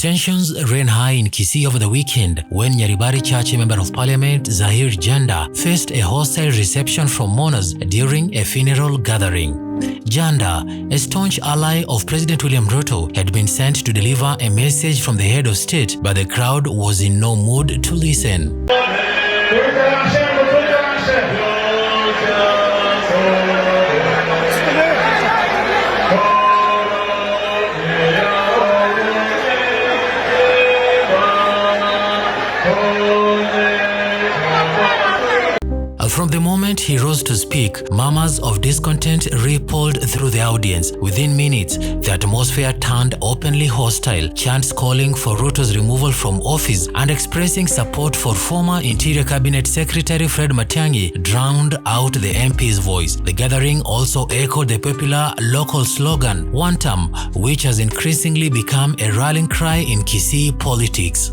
Tensions ran high in Kisii over the weekend when Nyaribari Chache Member of Parliament Zaheer Jhanda faced a hostile reception from mourners during a funeral gathering. Jhanda, a staunch ally of President William Ruto, had been sent to deliver a message from the head of state, but the crowd was in no mood to listen. From the moment he rose to speak, murmurs of discontent rippled through the audience. Within minutes, the atmosphere turned openly hostile, chants calling for Ruto's removal from office and expressing support for former Interior Cabinet Secretary Fred Matiangi drowned out the MP's voice. The gathering also echoed the popular local slogan, Wantam, which has increasingly become a rallying cry in Kisii politics.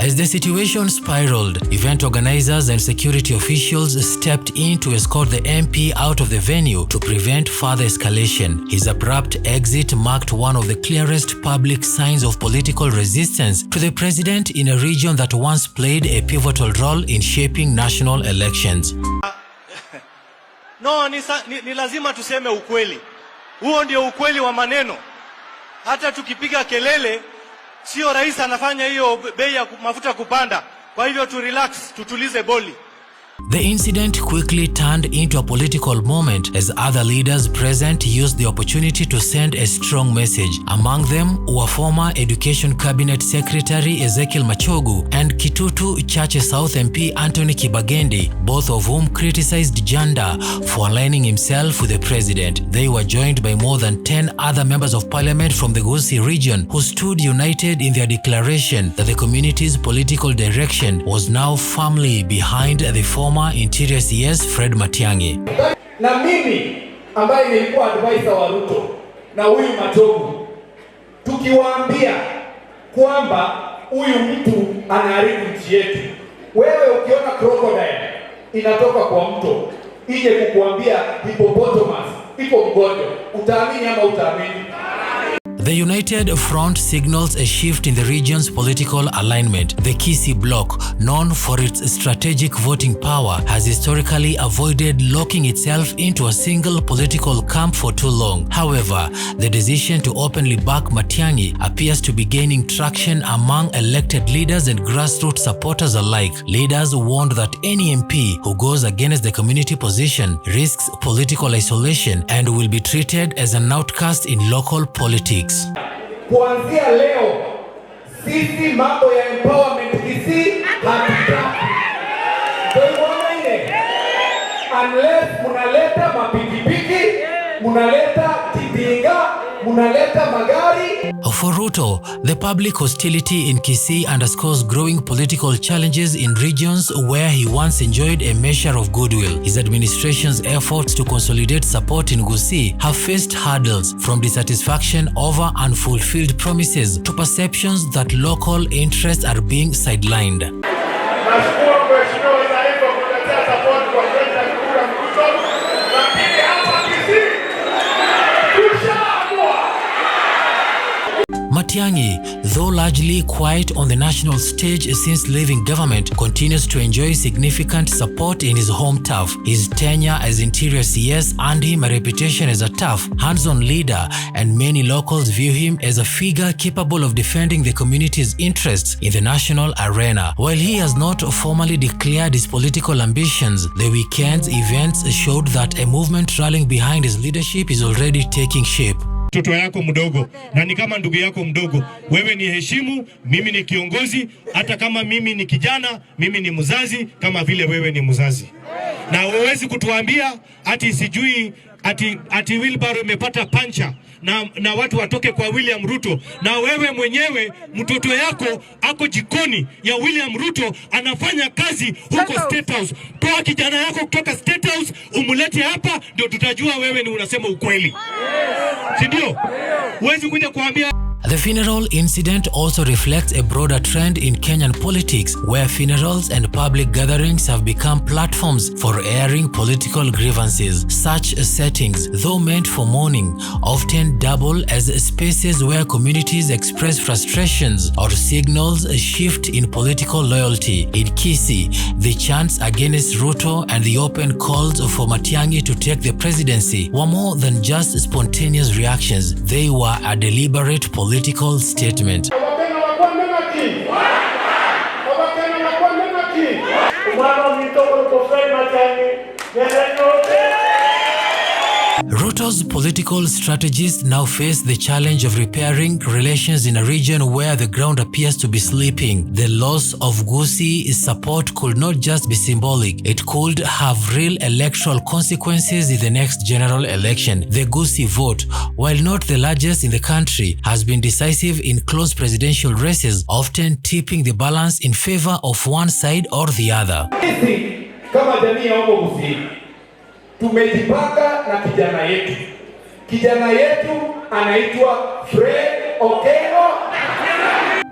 As the situation spiraled, event organizers and security officials stepped in to escort the MP out of the venue to prevent further escalation. His abrupt exit marked one of the clearest public signs of political resistance to the president in a region that once played a pivotal role in shaping national elections. No, ni lazima tuseme ukweli. Huo ndio ukweli wa maneno. Hata tukipiga kelele, sio rais anafanya hiyo bei ya mafuta kupanda. Kwa hivyo tu relax, tutulize boli. The incident quickly turned into a political moment as other leaders present used the opportunity to send a strong message. Among them were former Education Cabinet Secretary Ezekiel Machogu and Kitutu Chache South MP Anthony Kibagendi, both of whom criticized Jhanda for aligning himself with the president. They were joined by more than 10 other members of parliament from the Kisii region who stood united in their declaration that the community's political direction was now firmly behind the former Interior CS Fred Matiangi. Na mimi ambaye nilikuwa advisor wa Ruto na huyu Machogu, tukiwaambia kwamba huyu mtu anaharibu nchi yetu. Wewe ukiona crocodile inatoka kwa mto ije kukuambia hippopotamus iko mgonjwa, utaamini ama utaamini? The United Front signals a shift in the region's political alignment. The Kisii bloc, known for its strategic voting power, has historically avoided locking itself into a single political camp for too long. However, the decision to openly back Matiangi appears to be gaining traction among elected leaders and grassroots supporters alike. Leaders warned that any MP who goes against the community position risks political isolation and will be treated as an outcast in local politics. Kuanzia leo sisi mambo ya empowerment Kisii hatutaki. Unless munaleta mapikipiki, munaleta kibinga, munaleta magari. For Ruto, the public hostility in Kisii underscores growing political challenges in regions where he once enjoyed a measure of goodwill. His administration's efforts to consolidate support in Kisii have faced hurdles, from dissatisfaction over unfulfilled promises to perceptions that local interests are being sidelined. Matiangi, though largely quiet on the national stage since leaving government, continues to enjoy significant support in his home turf. His tenure as Interior CS earned him a reputation as a tough, hands-on leader, and many locals view him as a figure capable of defending the community's interests in the national arena. While he has not formally declared his political ambitions, the weekend's events showed that a movement rallying behind his leadership is already taking shape. Mtoto yako mdogo na ni kama ndugu yako mdogo, wewe ni heshimu, mimi ni kiongozi, hata kama mimi ni kijana, mimi ni mzazi kama vile wewe ni mzazi. Na huwezi kutuambia ati sijui ati wheelbarrow imepata pancha na watu watoke kwa William Ruto, na wewe mwenyewe mtoto yako ako jikoni ya William Ruto anafanya kazi huko State House. Toa kijana yako kutoka State House umulete hapa, ndio tutajua wewe ni unasema ukweli. Si ndio? Huwezi kuja kuambia. The funeral incident also reflects a broader trend in Kenyan politics, where funerals and public gatherings have become platforms for airing political grievances. Such settings, though meant for mourning, often double as spaces where communities express frustrations or signals a shift in political loyalty. In Kisii, the chants against Ruto and the open calls for Matiangi to take the presidency were more than just spontaneous reactions. They were a deliberate political statement. Ruto's political strategists now face the challenge of repairing relations in a region where the ground appears to be sleeping. The loss of Gusii support could not just be symbolic, it could have real electoral consequences in the next general election. The Gusii vote, while not the largest in the country, has been decisive in close presidential races, often tipping the balance in favor of one side or the other. Kama jamii ya Gusii tumejipanga na kijana yetu. Kijana yetu anaitwa Fred Okelo.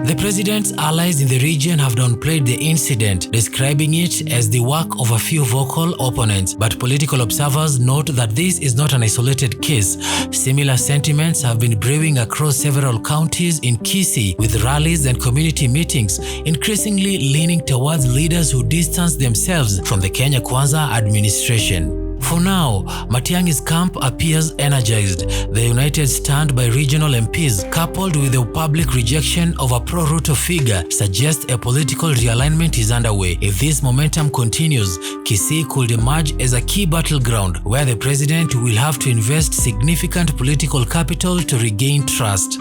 The president's allies in the region have downplayed the incident, describing it as the work of a few vocal opponents. But political observers note that this is not an isolated case. Similar sentiments have been brewing across several counties in Kisii, with rallies and community meetings increasingly leaning towards leaders who distance themselves from the Kenya Kwanza administration. For now, Matiangi's camp appears energized. The united stand by regional MPs, coupled with the public rejection of a pro-Ruto figure, suggests a political realignment is underway. If this momentum continues, Kisii could emerge as a key battleground where the president will have to invest significant political capital to regain trust.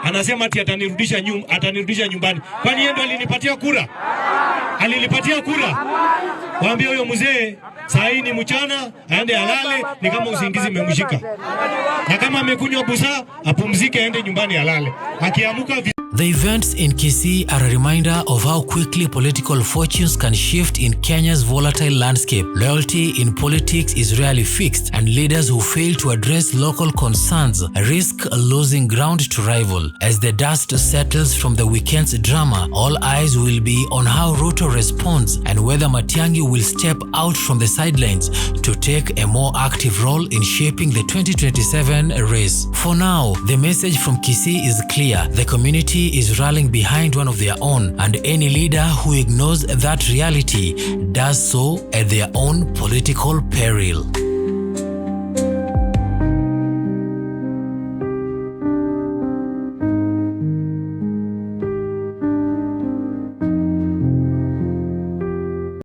Anasema ati atanirudisha nyumbani. Kwani yeye ndo alinipatia kura? Alinipatia kura. Waambie huyo mzee saa hii ni mchana, aende alale, ni kama usingizi umemshika. Na kama amekunywa busaa, apumzike aende nyumbani alale. Akiamuka. The events in Kisii are a reminder of how quickly political fortunes can shift in Kenya's volatile landscape. Loyalty in politics is rarely fixed, and leaders who fail to address local concerns risk losing ground to rival. As the dust settles from the weekend's drama, all eyes will be on how Ruto responds and whether Matiangi will step out from the sidelines to take a more active role in shaping the 2027 race. For now, the message from Kisii is clear. The community is rallying behind one of their own, and any leader who ignores that reality does so at their own political peril.